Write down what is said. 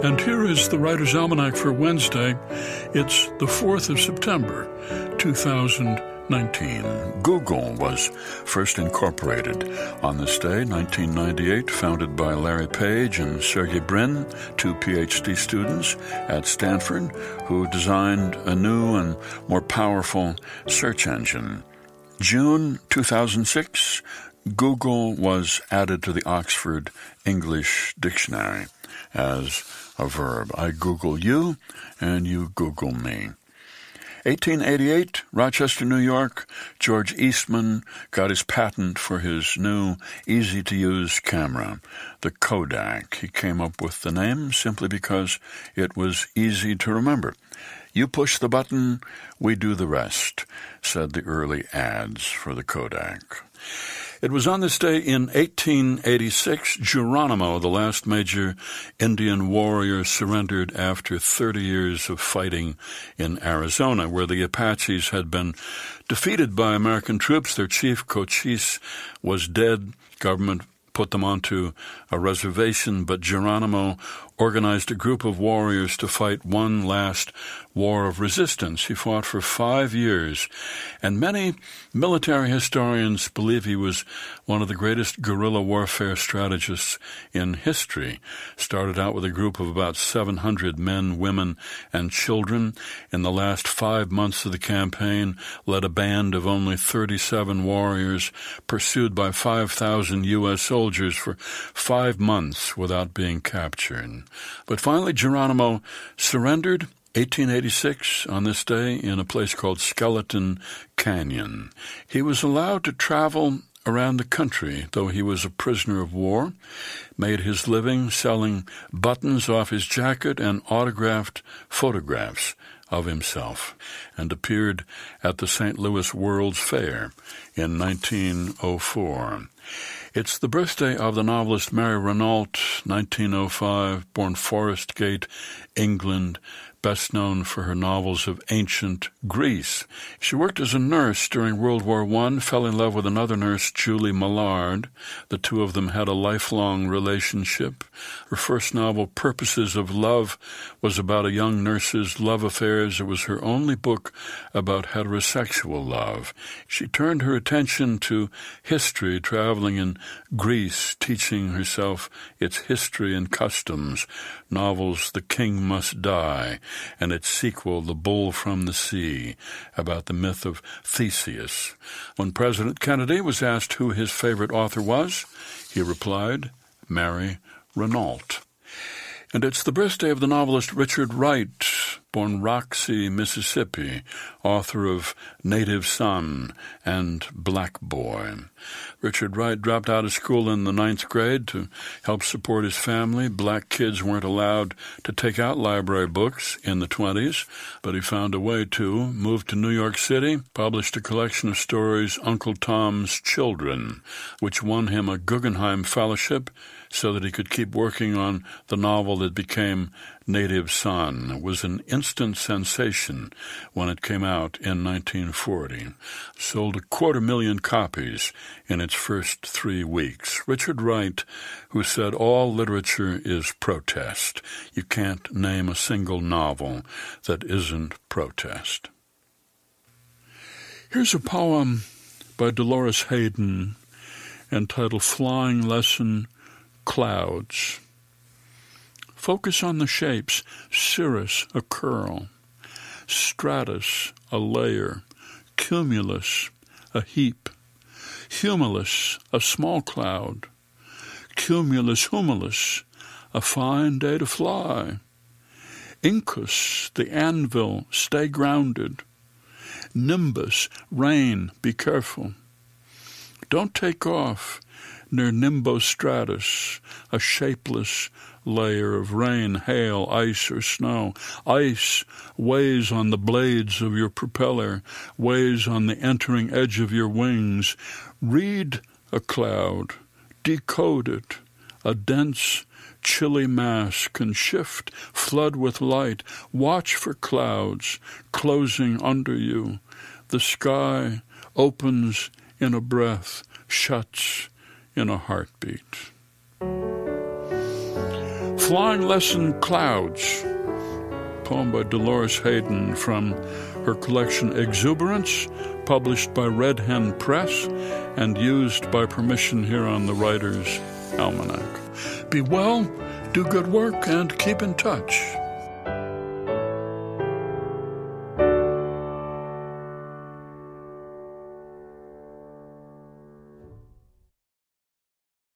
And here is the Writer's Almanac for Wednesday. It's the 4th of September, 2019. Google was first incorporated on this day, 1998, founded by Larry Page and Sergey Brin, two PhD students at Stanford, who designed a new and more powerful search engine. June 2006, Google was added to the Oxford English Dictionary as a verb. I Google you, and you Google me. 1888, Rochester, New York, George Eastman got his patent for his new easy-to-use camera, the Kodak. He came up with the name simply because it was easy to remember. You push the button, we do the rest, said the early ads for the Kodak. It was on this day in 1886, Geronimo, the last major Indian warrior, surrendered after 30 years of fighting in Arizona, where the Apaches had been defeated by American troops. Their chief, Cochise, was dead. Government put them onto a reservation, but Geronimo organized a group of warriors to fight one last war of resistance. He fought for 5 years, and many military historians believe he was one of the greatest guerrilla warfare strategists in history. Started out with a group of about 700 men, women, and children. In the last 5 months of the campaign, led a band of only 37 warriors, pursued by 5,000 U.S. soldiers for 5 months without being captured. But finally, Geronimo surrendered 1886 on this day in a place called Skeleton Canyon. He was allowed to travel around the country, though he was a prisoner of war, made his living selling buttons off his jacket and autographed photographs of himself, and appeared at the St. Louis World's Fair in 1904. It's the birthday of the novelist Mary Renault, 1905, born Forest Gate, England, best known for her novels of ancient Greece. She worked as a nurse during World War I, fell in love with another nurse, Julie Millard. The two of them had a lifelong relationship. Her first novel, Purposes of Love, was about a young nurse's love affairs. It was her only book about heterosexual love. She turned her attention to history, traveling in Greece, teaching herself its history and customs. Novels The King Must Die, and its sequel, The Bull from the Sea, about the myth of Theseus. When President Kennedy was asked who his favorite author was, he replied, Mary Renault. And it's the birthday of the novelist Richard Wright, born Roxy, Mississippi, author of Native Son and Black Boy. Richard Wright dropped out of school in the 9th grade to help support his family. Black kids weren't allowed to take out library books in the 20s, but he found a way to, moved to New York City, published a collection of stories, Uncle Tom's Children, which won him a Guggenheim Fellowship so that he could keep working on the novel that became Native Son. It was an instant sensation when it came out in 1940. Sold 250,000 copies in its first 3 weeks. Richard Wright, who said all literature is protest. You can't name a single novel that isn't protest. Here's a poem by Dolores Hayden entitled Flying Lesson, Clouds. Focus on the shapes. Cirrus, a curl. Stratus, a layer. Cumulus, a heap. Humulus, a small cloud. Cumulus humulus, a fine day to fly. Incus, the anvil, stay grounded. Nimbus, rain, be careful. Don't take off near nimbostratus, a shapeless layer of rain, hail, ice, or snow. Ice weighs on the blades of your propeller, weighs on the entering edge of your wings. Read a cloud, decode it. A dense, chilly mass can shift, flood with light. Watch for clouds closing under you. The sky opens in a breath, shuts in a heartbeat. Flying Lesson Clouds, poem by Dolores Hayden from her collection Exuberance, published by Red Hen Press and used by permission here on the Writer's Almanac. Be well, do good work, and keep in touch.